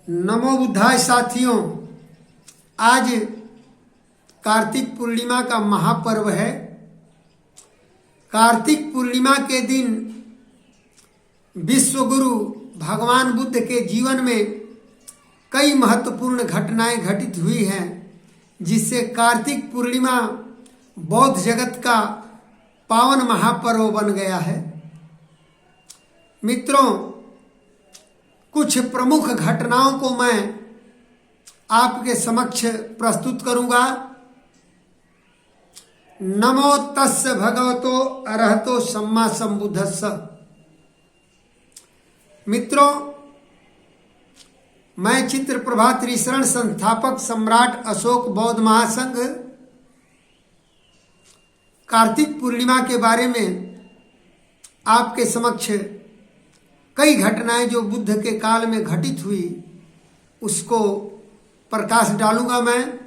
नमो बुद्धाय साथियों, आज कार्तिक पूर्णिमा का महापर्व है। कार्तिक पूर्णिमा के दिन विश्व गुरु भगवान बुद्ध के जीवन में कई महत्वपूर्ण घटनाएं घटित हुई हैं, जिससे कार्तिक पूर्णिमा बौद्ध जगत का पावन महापर्व बन गया है। मित्रों, कुछ प्रमुख घटनाओं को मैं आपके समक्ष प्रस्तुत करूंगा। नमो तस्य भगवतो अरहतो सम्मा संबुद्धस्स। मित्रों, मैं चित्र प्रभा त्रिशरण संस्थापक सम्राट अशोक बौद्ध महासंघ कार्तिक पूर्णिमा के बारे में आपके समक्ष कई घटनाएं जो बुद्ध के काल में घटित हुई उसको प्रकाश डालूंगा मैं,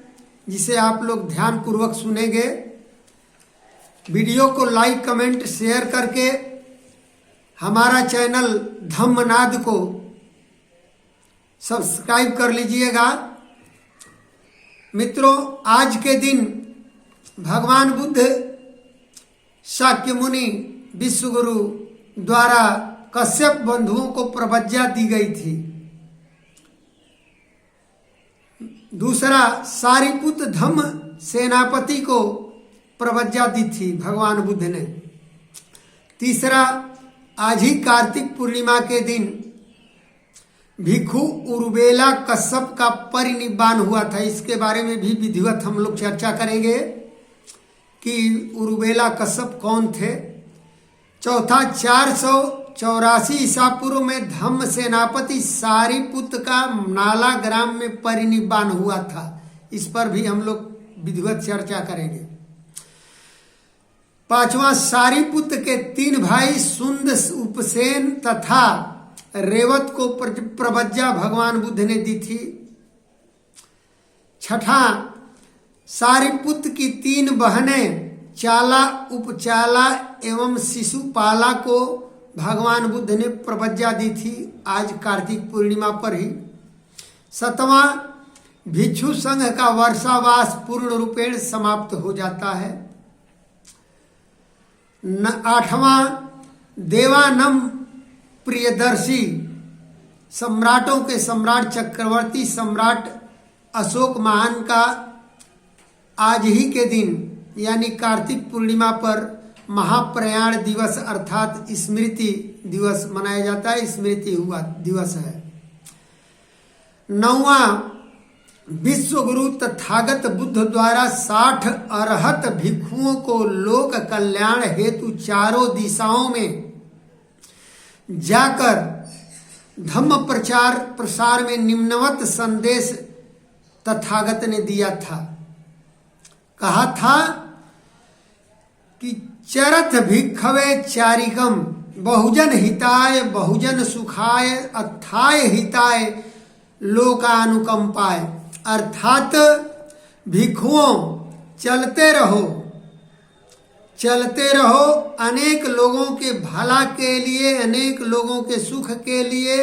जिसे आप लोग ध्यान पूर्वक सुनेंगे। वीडियो को लाइक कमेंट शेयर करके हमारा चैनल धम्मनाद को सब्सक्राइब कर लीजिएगा। मित्रों, आज के दिन भगवान बुद्ध शाक्य मुनि विश्वगुरु द्वारा कश्यप बंधुओं को प्रवज्ञा दी गई थी। दूसरा, सारिपुत धम्म सेनापति को प्रवज्ञा दी थी भगवान बुद्ध ने। तीसरा, आज ही कार्तिक पूर्णिमा के दिन भिक्षु उरुबेला कश्यप का परिनिब्बान हुआ था। इसके बारे में भी विधिवत हम लोग चर्चा करेंगे कि उरुबेला कश्यप कौन थे। चौथा, 484 ईसा पूर्व में धम्म सेनापति सारिपुत का नाला ग्राम में परिनिब्बान हुआ था। इस पर भी हम लोग विधिवत चर्चा करेंगे। पांचवा, सारिपुत के 3 भाई सुंद, उपसेन तथा रेवत को प्रवज्ञा भगवान बुद्ध ने दी थी। छठा, सारिपुत की 3 बहनें चाला, उपचाला एवं शिशुपाला को भगवान बुद्ध ने प्रवज्ञा दी थी, आज कार्तिक पूर्णिमा पर ही। 7वां, भिक्षु संघ का वर्षावास पूर्ण रूपेण समाप्त हो जाता है। 8वां, देवानम प्रियदर्शी सम्राटों के सम्राट चक्रवर्ती सम्राट अशोक महान का आज ही के दिन यानी कार्तिक पूर्णिमा पर महाप्रयाण दिवस अर्थात स्मृति दिवस मनाया जाता है। स्मृति हुआ दिवस है। 9वां, विश्व गुरु तथागत बुद्ध द्वारा 60 अरहत भिक्षुओं को लोक कल्याण हेतु चारों दिशाओं में जाकर धम्म प्रचार प्रसार में निम्नवत संदेश तथागत ने दिया था। कहा था कि चरथ भिक्षवे चारिकम बहुजन हिताय बहुजन सुखाय अथाय हिताय लोकानुकंपाय। अर्थात भिक्षुओं चलते रहो अनेक लोगों के भला के लिए, अनेक लोगों के सुख के लिए,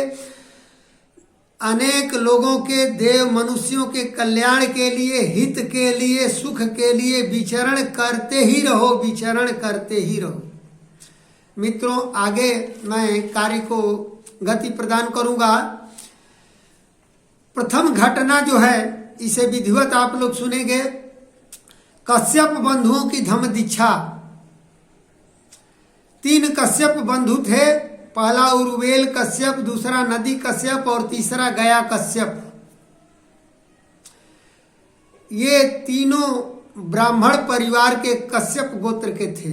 अनेक लोगों के देव मनुष्यों के कल्याण के लिए, हित के लिए, सुख के लिए विचरण करते ही रहो। मित्रों, आगे मैं कार्य को गति प्रदान करूंगा। प्रथम घटना जो है इसे विधिवत आप लोग सुनेंगे। कश्यप बंधुओं की धम्म दीक्षा। 3 कश्यप बंधु थे। पहला उरुबेल कश्यप, दूसरा नदी कश्यप और तीसरा गया कश्यप। ये तीनों ब्राह्मण परिवार के कश्यप गोत्र के थे।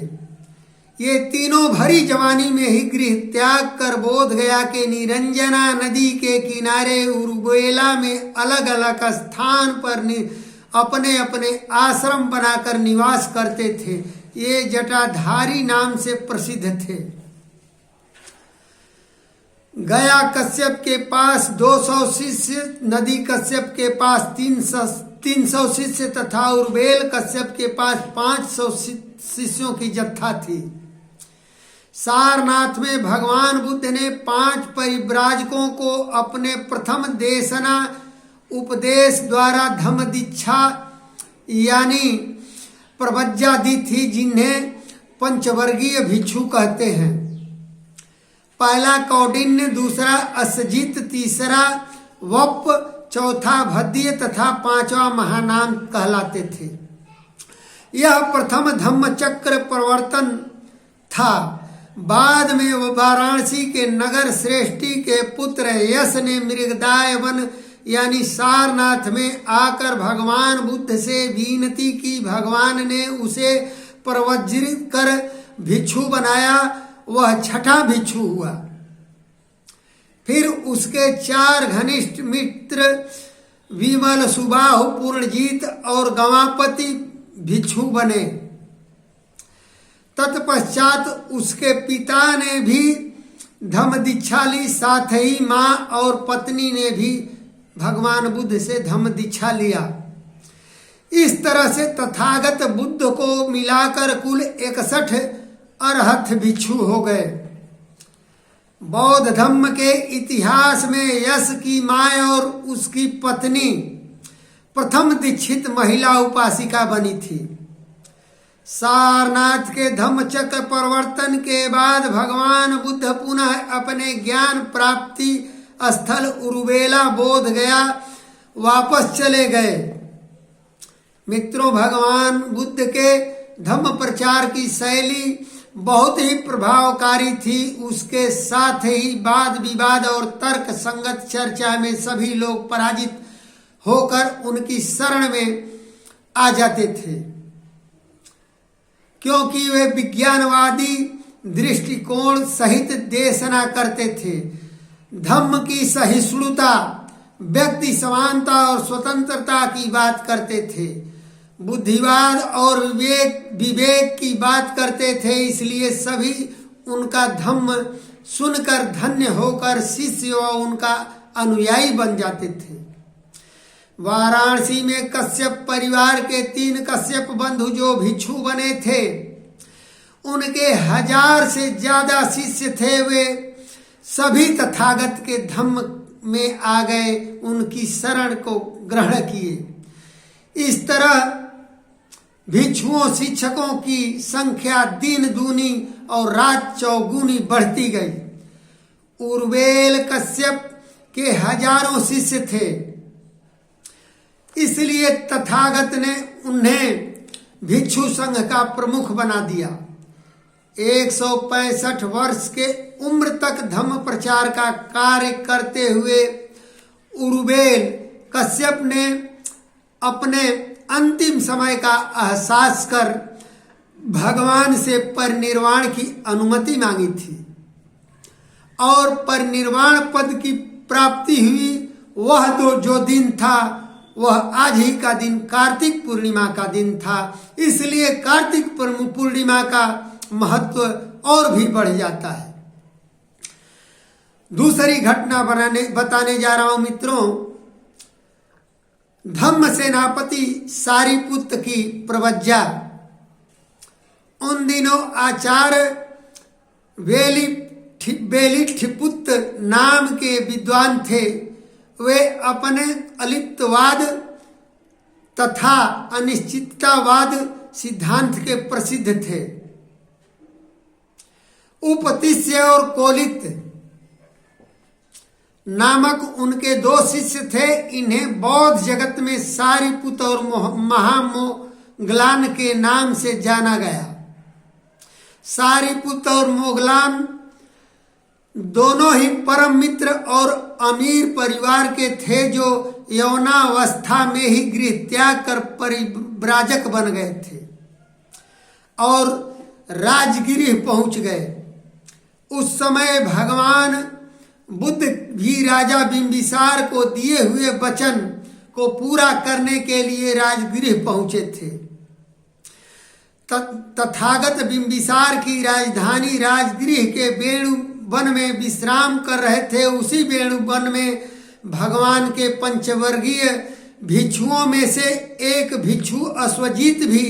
ये तीनों भरी जवानी में ही गृह त्याग कर बोध गया के निरंजना नदी के किनारे उरुबेला में अलग अलग स्थान पर अपने अपने आश्रम बनाकर निवास करते थे। ये जटाधारी नाम से प्रसिद्ध थे। गया कश्यप के पास 200 शिष्य, नदी कश्यप के पास 300 शिष्य तथा उरुबेल कश्यप के पास 500 शिष्यों की जत्था थी। सारनाथ में भगवान बुद्ध ने 5 परिव्राजकों को अपने प्रथम देशना उपदेश द्वारा धम्म दीक्षा यानी प्रवज्जा दी थी, जिन्हें पंचवर्गीय भिक्षु कहते हैं। पहला कौंडिन्य, दूसरा असजित, तीसरा वप, चौथा भद्य तथा 5वां महानाम कहलाते थे। यह प्रथम धम्मचक्र प्रवर्तन था। बाद में वाराणसी के नगर श्रेष्ठी के पुत्र यश ने मृगदाय वन यानी सारनाथ में आकर भगवान बुद्ध से विनती की। भगवान ने उसे प्रवज्जित कर भिक्षु बनाया। वह छठा भिक्षु हुआ। फिर उसके 4 घनिष्ठ मित्र विमल, सुबाहु, पूर्णजीत और गवापति भिक्षु बने। तत्पश्चात उसके पिता ने भी धम्म दीक्षा ली, साथ ही माँ और पत्नी ने भी भगवान बुद्ध से धम्म दीक्षा लिया। इस तरह से तथागत बुद्ध को मिलाकर कुल 61 अरहत भिक्षु हो गए। बौद्ध धम्म के इतिहास में यश की माँ और उसकी पत्नी प्रथम दीक्षित महिला उपासिका बनी थी। सारनाथ के धम्मचक्र परिवर्तन के बाद भगवान बुद्ध पुनः अपने ज्ञान प्राप्ति स्थल उरुवेला बोध गया वापस चले गए। मित्रों, भगवान बुद्ध के धम्म प्रचार की शैली बहुत ही प्रभावकारी थी। उसके साथ ही वाद विवाद और तर्क संगत चर्चा में सभी लोग पराजित होकर उनकी शरण में आ जाते थे, क्योंकि वे विज्ञानवादी दृष्टिकोण सहित देशना करते थे। धम्म की सहिष्णुता, व्यक्ति समानता और स्वतंत्रता की बात करते थे। बुद्धिवाद और विवेक की बात करते थे। इसलिए सभी उनका धम्म सुनकर धन्य होकर शिष्य व उनका अनुयायी बन जाते थे। वाराणसी में कश्यप परिवार के 3 कश्यप बंधु जो भिक्षु बने थे, उनके 1000 से ज्यादा शिष्य थे। वे सभी तथागत के धम्म में आ गए, उनकी शरण को ग्रहण किए। इस तरह भिक्षुओं शिक्षकों की संख्या दिन दूनी और रात चौगुनी बढ़ती गई। उर्वेल कश्यप के हजारों शिष्य थे, इसलिए तथागत ने उन्हें भिक्षु संघ का प्रमुख बना दिया। 165 वर्ष के उम्र तक धम्म प्रचार का कार्य करते हुए उर्वेल कश्यप ने अपने अंतिम समय का एहसास कर भगवान से परिनिर्वाण की अनुमति मांगी थी और परिनिर्वाण पद की प्राप्ति हुई। वह जो दिन था वह आज ही का दिन कार्तिक पूर्णिमा का दिन था। इसलिए कार्तिक पूर्णिमा का महत्व और भी बढ़ जाता है। दूसरी घटना बताने जा रहा हूं मित्रों। धम्म सेनापति सारिपुत्र की प्रवज्जा। उन दिनों आचार्य वेलिठिपुत्र नाम के विद्वान थे। वे अपने अलिप्तवाद तथा अनिश्चिततावाद सिद्धांत के प्रसिद्ध थे। उपतिस्य और कोलित नामक उनके 2 शिष्य थे। इन्हें बौद्ध जगत में सारिपुत्र और महामोगलान के नाम से जाना गया। सारिपुत्र और मोगलान दोनों ही परम मित्र और अमीर परिवार के थे, जो यौनावस्था में ही गृह त्याग कर परिव्राजक बन गए थे और राजगृह पहुंच गए। उस समय भगवान बुद्ध भी राजा बिंबिसार को दिए हुए वचन को पूरा करने के लिए राजगृह पहुंचे थे। तथागत बिंबिसार की राजधानी राजगृह के वेणु वन में विश्राम कर रहे थे। उसी वेणु वन में भगवान के पंचवर्गीय भिक्षुओं में से एक भिक्षु अश्वजीत भी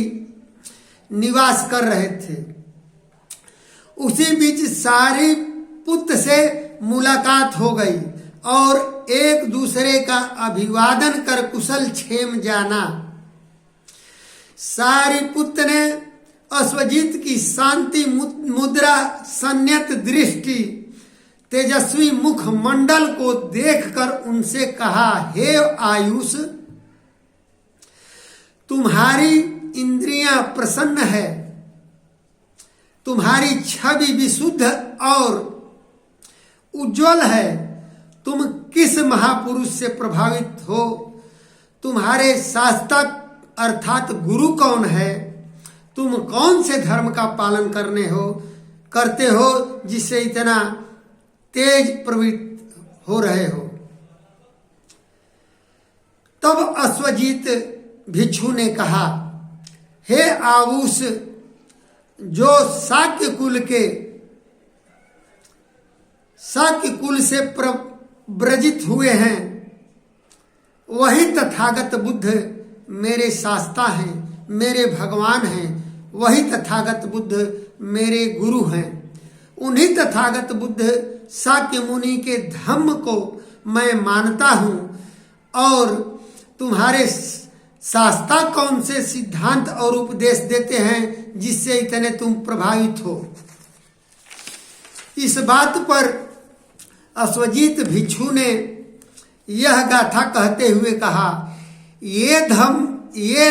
निवास कर रहे थे। उसी बीच सारिपुत्र से मुलाकात हो गई और एक दूसरे का अभिवादन कर कुशल क्षेम जाना। सारिपुत्र ने अश्वजीत की शांति मुद्रा, संयत दृष्टि, तेजस्वी मुख मंडल को देखकर उनसे कहा, हे आयुष, तुम्हारी इंद्रियां प्रसन्न है, तुम्हारी छवि विशुद्ध और उज्जवल है। तुम किस महापुरुष से प्रभावित हो? तुम्हारे शास्त्रक अर्थात गुरु कौन है? तुम कौन से धर्म का पालन करते हो जिससे इतना तेज प्रवृत्त हो रहे हो? तब अश्वजीत भिक्षु ने कहा, हे आयुष, जो शाक्य कुल से प्रव्रजित हुए हैं, वही तथागत बुद्ध मेरे शास्ता हैं, मेरे भगवान हैं। वही तथागत बुद्ध मेरे गुरु हैं। उन्हीं तथागत बुद्ध शाक्य मुनि के धम्म को मैं मानता हूं। और तुम्हारे शास्ता कौन से सिद्धांत और उपदेश देते हैं जिससे इतने तुम प्रभावित हो? इस बात पर अश्वजीत भिक्षु ने यह गाथा कहते हुए कहा, ये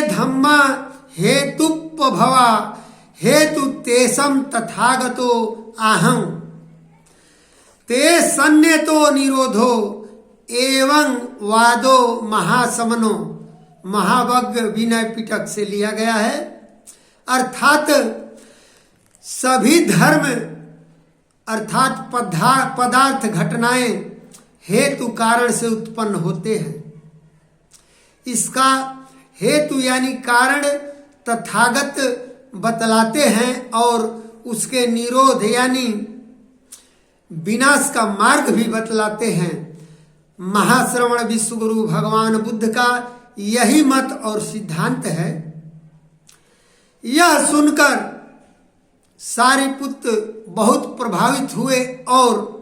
धम्मा हेतुपभवा हेतु तेषम तथागतो आहं ते सन्नेतो निरोधो एवं वादो महासमनो। महावज्ञ विनय पिटक से लिया गया है। अर्थात सभी धर्म अर्थात पदार्थ घटनाएं हेतु कारण से उत्पन्न होते हैं। इसका हेतु यानी कारण तथागत बतलाते हैं और उसके निरोध यानी विनाश का मार्ग भी बतलाते हैं। महाश्रवण विश्वगुरु भगवान बुद्ध का यही मत और सिद्धांत है। यह सुनकर सारिपुत्र बहुत प्रभावित हुए और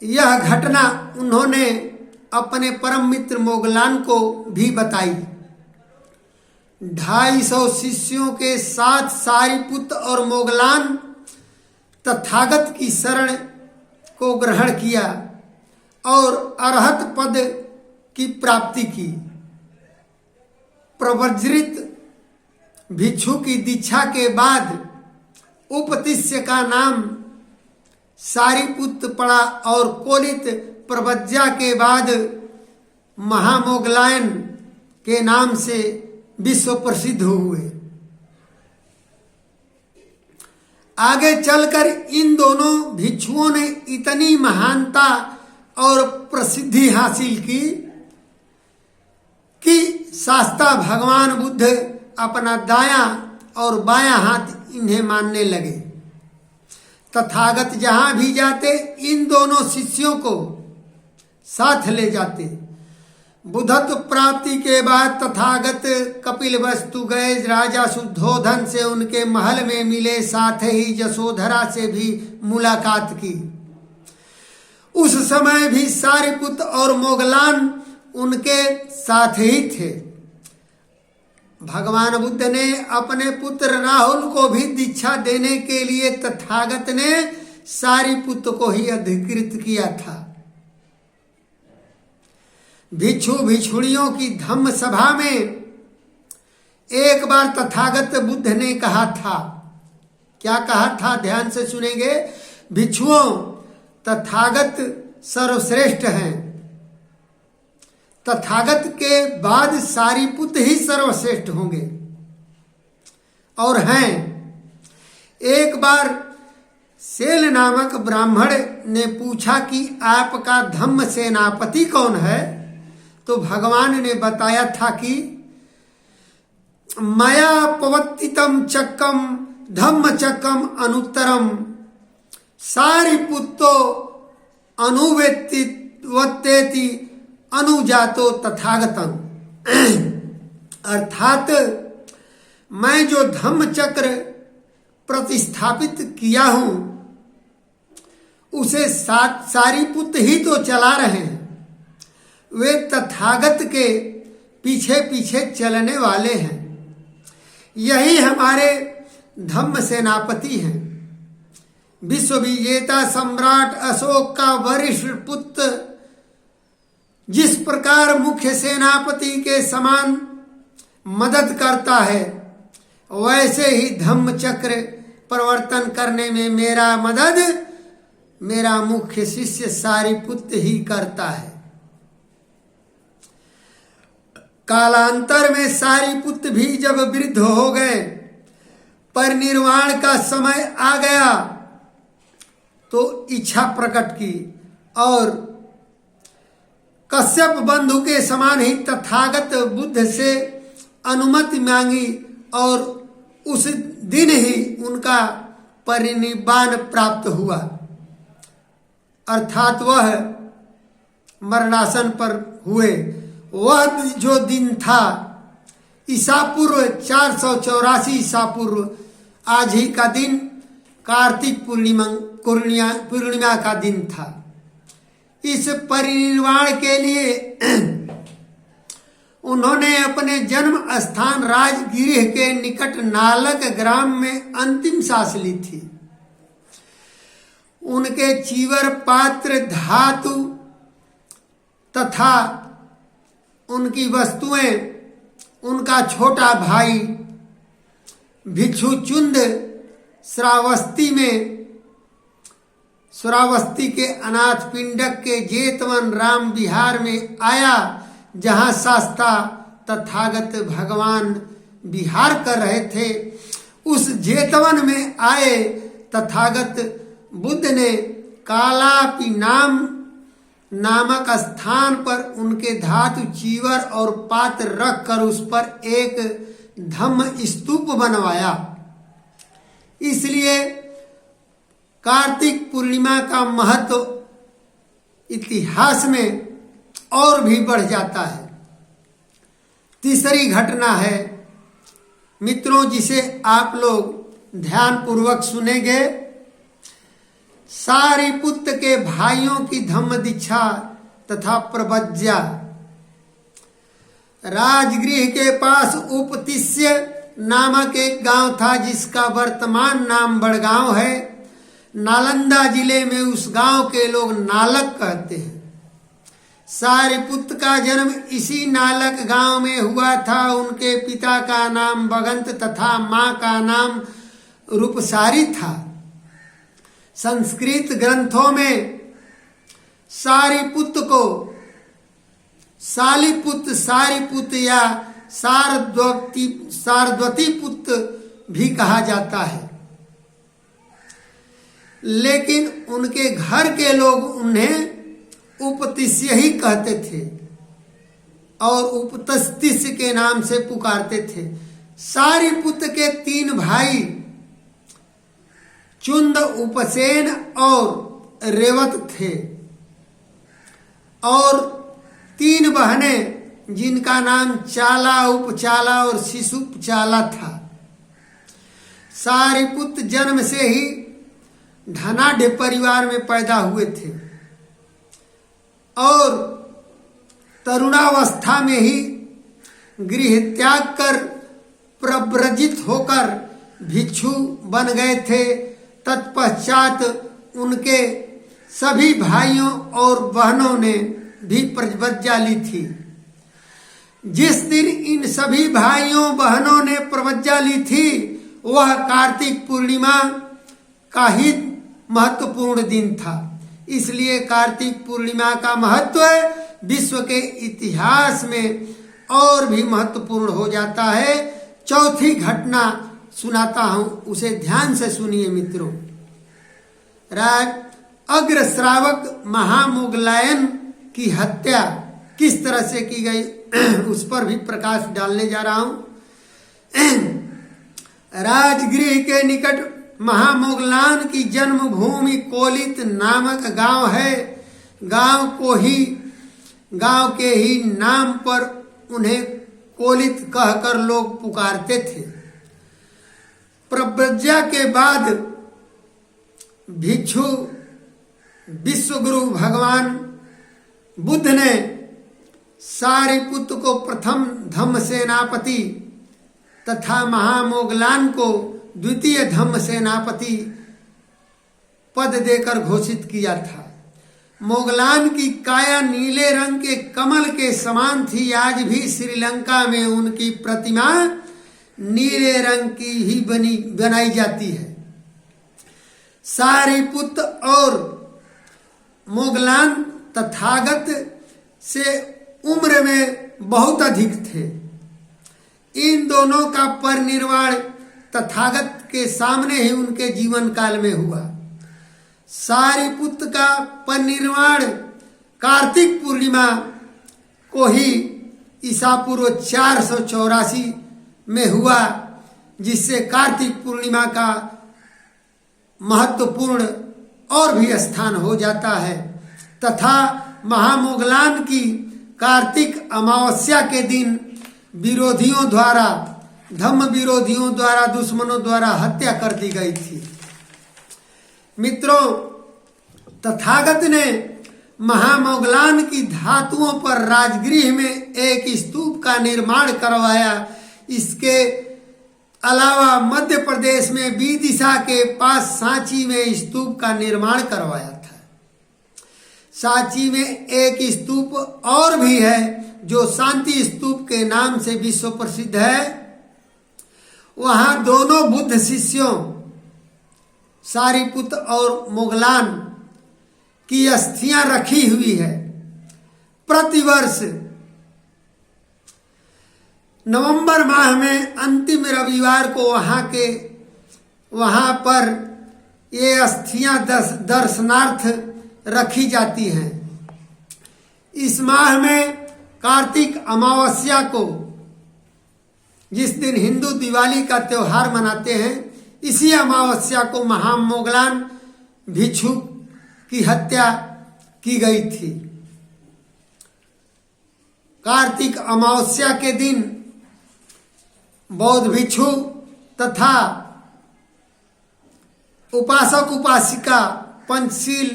यह घटना उन्होंने अपने परम मित्र मोगलान को भी बताई। 250 शिष्यों के साथ सारिपुत्र और मोगलान तथागत की शरण को ग्रहण किया और अरहत पद की प्राप्ति की। प्रवज्रित भिक्षु की दीक्षा के बाद उपतिष्य का नाम सारिपुत्र पड़ा और कोलित प्रवज्जा के बाद महामोगलायन के नाम से विश्व प्रसिद्ध हुए। आगे चलकर इन दोनों भिक्षुओं ने इतनी महानता और प्रसिद्धि हासिल की कि शास्ता भगवान बुद्ध अपना दायां और बायां हाथ इन्हें मानने लगे। तथागत जहां भी जाते इन दोनों शिष्यों को साथ ले जाते। बुद्धत्व प्राप्ति के बाद तथागत कपिलवस्तु गए। राजा शुद्धोधन से उनके महल में मिले, साथ ही यशोधरा से भी मुलाकात की। उस समय भी सारिपुत्र और मोगलान उनके साथ ही थे। भगवान बुद्ध ने अपने पुत्र राहुल को भी दीक्षा देने के लिए तथागत ने सारिपुत्र को ही अधिकृत किया था। भिक्षु भिक्षुणियों की धम्म सभा में एक बार तथागत बुद्ध ने कहा था, क्या कहा था? ध्यान से सुनेंगे। भिक्षुओं, तथागत सर्वश्रेष्ठ हैं। तथागत के बाद सारिपुत्र ही सर्वश्रेष्ठ होंगे और हैं। एक बार सेल नामक ब्राह्मण ने पूछा कि आपका धम्म सेनापति कौन है? तो भगवान ने बताया था कि मया पवत्तितम चक्कम धम्म चक्कम अनुत्तरम सारिपुत्तो अनुवेत्ति अनुजातो तथागतम। अर्थात मैं जो धम्म चक्र प्रतिस्थापित किया हूं उसे सारीपुत्र ही तो चला रहे हैं। वे तथागत के पीछे पीछे चलने वाले हैं। यही हमारे धम्म सेनापति हैं। विश्व विजेता सम्राट अशोक का वरिष्ठ पुत्र जिस प्रकार मुख्य सेनापति के समान मदद करता है, वैसे ही धम्म चक्र परिवर्तन करने में मेरा मुख्य शिष्य सारीपुत्र ही करता है। कालांतर में सारीपुत्र भी जब वृद्ध हो गए, परिनिर्वाण का समय आ गया, तो इच्छा प्रकट की और कश्यप बंधु के समान ही तथागत बुद्ध से अनुमति मांगी और उस दिन ही उनका परिनिर्वाण प्राप्त हुआ, अर्थात वह मरणासन पर हुए। वह जो दिन था ईसा पूर्व 484 ईसा पूर्व, आज ही का दिन कार्तिक पूर्णिमा का दिन था। इस परिनिर्वाण के लिए उन्होंने अपने जन्म स्थान राजगृह के निकट नालक ग्राम में अंतिम सांस ली थी। उनके चीवर पात्र धातु तथा उनकी वस्तुएं उनका छोटा भाई भिक्षुचुंद श्रावस्ती के अनाथ पिंडक के जेतवन राम विहार में आया, जहां शास्ता तथागत भगवान विहार कर रहे थे। उस जेतवन में आए तथागत बुद्ध ने कालापी नामक स्थान पर उनके धातु चीवर और पात्र रखकर उस पर एक धम्म स्तूप बनवाया। इसलिए कार्तिक पूर्णिमा का महत्व इतिहास में और भी बढ़ जाता है। तीसरी घटना है मित्रों, जिसे आप लोग ध्यान पूर्वक सुनेंगे। सारीपुत्र के भाइयों की धम्म दीक्षा तथा प्रवज्जा। राजगृह के पास उपतिस्य नामक एक गांव था, जिसका वर्तमान नाम बड़गांव है। नालंदा जिले में उस गांव के लोग नालक कहते हैं। सारीपुत्र का जन्म इसी नालक गांव में हुआ था। उनके पिता का नाम भगंत तथा मां का नाम रूपसारी था। संस्कृत ग्रंथों में सारीपुत्र को सालीपुत्र, सारीपुत्र या सारद्वती पुत्र भी कहा जाता है, लेकिन उनके घर के लोग उन्हें उपतिस्य ही कहते थे और उपतस्तिस्य के नाम से पुकारते थे। सारीपुत्र के 3 भाई चुंद, उपसेन और रेवत थे और 3 बहनें जिनका नाम चाला, उपचाला और शिशुपचाला था। सारीपुत्र जन्म से ही धनाढ़ परिवार में पैदा हुए थे और तरुणावस्था में ही गृह त्याग कर प्रव्रजित होकर भिक्षु बन गए थे। तत्पश्चात उनके सभी भाइयों और बहनों ने भी प्रव्रज्जा ली थी। जिस दिन इन सभी भाइयों बहनों ने प्रव्रज्जा ली थी, वह कार्तिक पूर्णिमा का ही महत्वपूर्ण दिन था। इसलिए कार्तिक पूर्णिमा का महत्व विश्व के इतिहास में और भी महत्वपूर्ण हो जाता है। चौथी घटना सुनाता हूं, उसे ध्यान से सुनिए मित्रों। राज अग्र श्रावक महामुगलायन की हत्या किस तरह से की गई, उस पर भी प्रकाश डालने जा रहा हूं। राजगृह के निकट महामुगलान की जन्मभूमि कोलित नामक गांव है। गांव के ही नाम पर उन्हें कोलित कहकर लोग पुकारते थे। प्रव्रज्या के बाद भिक्षु विश्वगुरु भगवान बुद्ध ने सारिपुत्र को प्रथम धम्म सेनापति तथा महामोगलान को द्वितीय धम्म सेनापति पद देकर घोषित किया था। मोगलान की काया नीले रंग के कमल के समान थी। आज भी श्रीलंका में उनकी प्रतिमा नीले रंग की ही बनाई जाती है। सारिपुत्र और मोगलान तथागत से उम्र में बहुत अधिक थे। इन दोनों का परिनिर्वाण तथागत के सामने ही उनके जीवन काल में हुआ। सारिपुत्र का परिनिर्वाण कार्तिक पूर्णिमा को ही ईसा पूर्व 484 में हुआ, जिससे कार्तिक पूर्णिमा का महत्वपूर्ण और भी स्थान हो जाता है। तथा महामोगलान की कार्तिक अमावस्या के दिन विरोधियों द्वारा, धम्म विरोधियों द्वारा, दुश्मनों द्वारा हत्या कर दी गई थी। मित्रों, तथागत ने महामोगलान की धातुओं पर राजगृह में एक स्तूप का निर्माण करवाया। इसके अलावा मध्य प्रदेश में विदिशा के पास सांची में स्तूप का निर्माण करवाया था। सांची में एक स्तूप और भी है जो शांति स्तूप के नाम से विश्व प्रसिद्ध है। वहां दोनों बुद्ध शिष्यों सारिपुत्र और मोगलान की अस्थियां रखी हुई है। प्रतिवर्ष नवंबर माह में अंतिम रविवार को वहां पर ये अस्थियां दर्शनार्थ रखी जाती हैं। इस माह में कार्तिक अमावस्या को, जिस दिन हिंदू दिवाली का त्योहार मनाते हैं, इसी अमावस्या को महामोगलान भिक्षु की हत्या की गई थी। कार्तिक अमावस्या के दिन बौद्ध भिक्षु तथा उपासक उपासिका पंचशील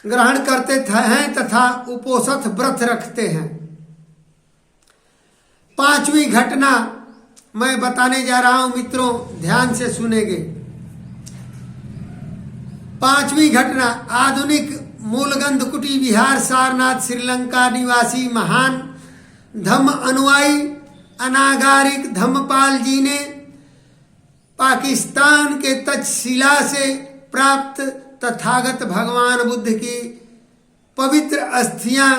ग्रहण करते हैं तथा उपोषथ व्रत रखते हैं। पांचवी घटना मैं बताने जा रहा हूं मित्रों, ध्यान से सुनेंगे। पांचवी घटना, आधुनिक मूलगंधकुटी विहार सारनाथ श्रीलंका निवासी महान धम्म अनुयायी अनागारिक धम्मपाल जी ने पाकिस्तान के तक्षशिला से प्राप्त तथागत भगवान बुद्ध की पवित्र अस्थियां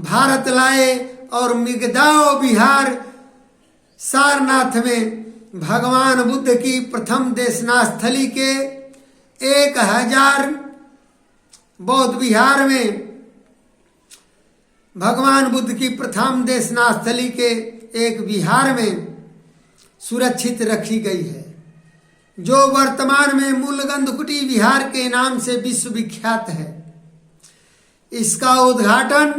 भारत लाए और मिगदाओ विहार सारनाथ में भगवान बुद्ध की प्रथम देशनास्थली के 1000 बौद्ध विहार में भगवान बुद्ध की प्रथम देशनास्थली के एक विहार में सुरक्षित रखी गई है, जो वर्तमान में मूलगंधकुटी विहार के नाम से विश्व विख्यात है। इसका उद्घाटन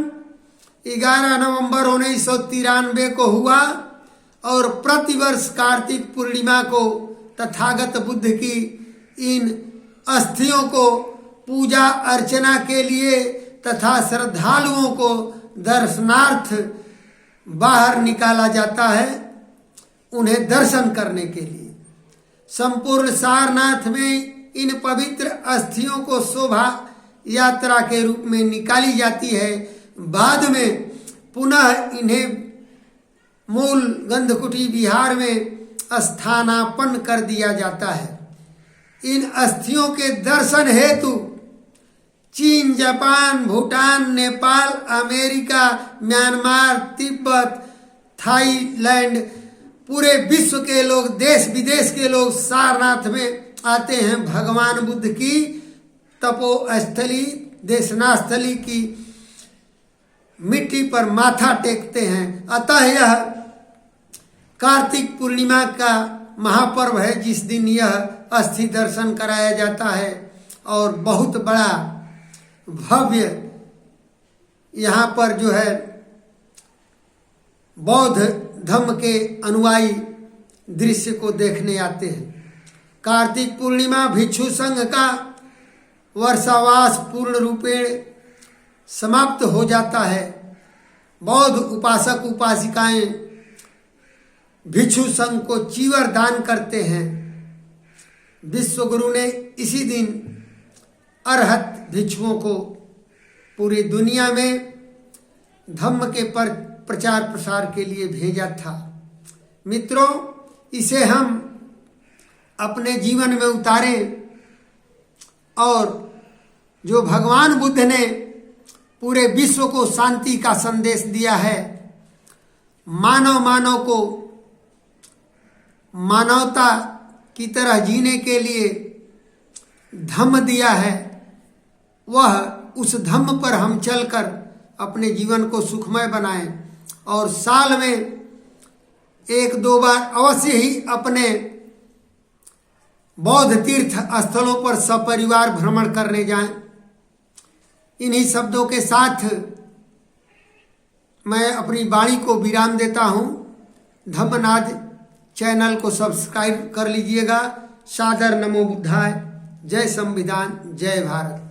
11 नवंबर 1993 को हुआ और प्रतिवर्ष कार्तिक पूर्णिमा को तथागत बुद्ध की इन अस्थियों को पूजा अर्चना के लिए तथा श्रद्धालुओं को दर्शनार्थ बाहर निकाला जाता है, उन्हें दर्शन करने के लिए। संपूर्ण सारनाथ में इन पवित्र अस्थियों को शोभा यात्रा के रूप में निकाली जाती है। बाद में पुनः इन्हें मूल गंधकुटी विहार में स्थानापन्न कर दिया जाता है। इन अस्थियों के दर्शन हेतु चीन, Japan, Bhutan, Nepal, America, Myanmar, Tibet, Thailand, पूरे विश्व के लोग, देश विदेश के लोग सारनाथ में आते हैं। भगवान बुद्ध की तपोस्थली, देशनास्थली की मिट्टी पर माथा टेकते हैं। अतः यह कार्तिक पूर्णिमा का महापर्व है, जिस दिन यह अस्थि दर्शन कराया जाता है और बहुत बड़ा भव्य यहाँ पर जो है बौद्ध धम्म के अनुयायी दृश्य को देखने आते हैं। कार्तिक पूर्णिमा भिक्षु संघ का वर्षावास पूर्ण रूपेण समाप्त हो जाता है। बौद्ध उपासक उपासिकाएं भिक्षु संघ को चीवर दान करते हैं। विश्वगुरु ने इसी दिन अरहत भिक्षुओं को पूरी दुनिया में धम्म के प्रचार प्रसार के लिए भेजा था। मित्रों, इसे हम अपने जीवन में उतारें और जो भगवान बुद्ध ने पूरे विश्व को शांति का संदेश दिया है, मानव को मानवता की तरह जीने के लिए धम्म दिया है, वह उस धम्म पर हम चलकर अपने जीवन को सुखमय बनाएं और साल में 1-2 बार अवश्य ही अपने बौद्ध तीर्थ स्थलों पर सपरिवार भ्रमण करने जाएं। इन्हीं शब्दों के साथ मैं अपनी वाणी को विराम देता हूं। धम्मनाद चैनल को सब्सक्राइब कर लीजिएगा। सादर नमो बुद्धाय। जय संविधान, जय भारत।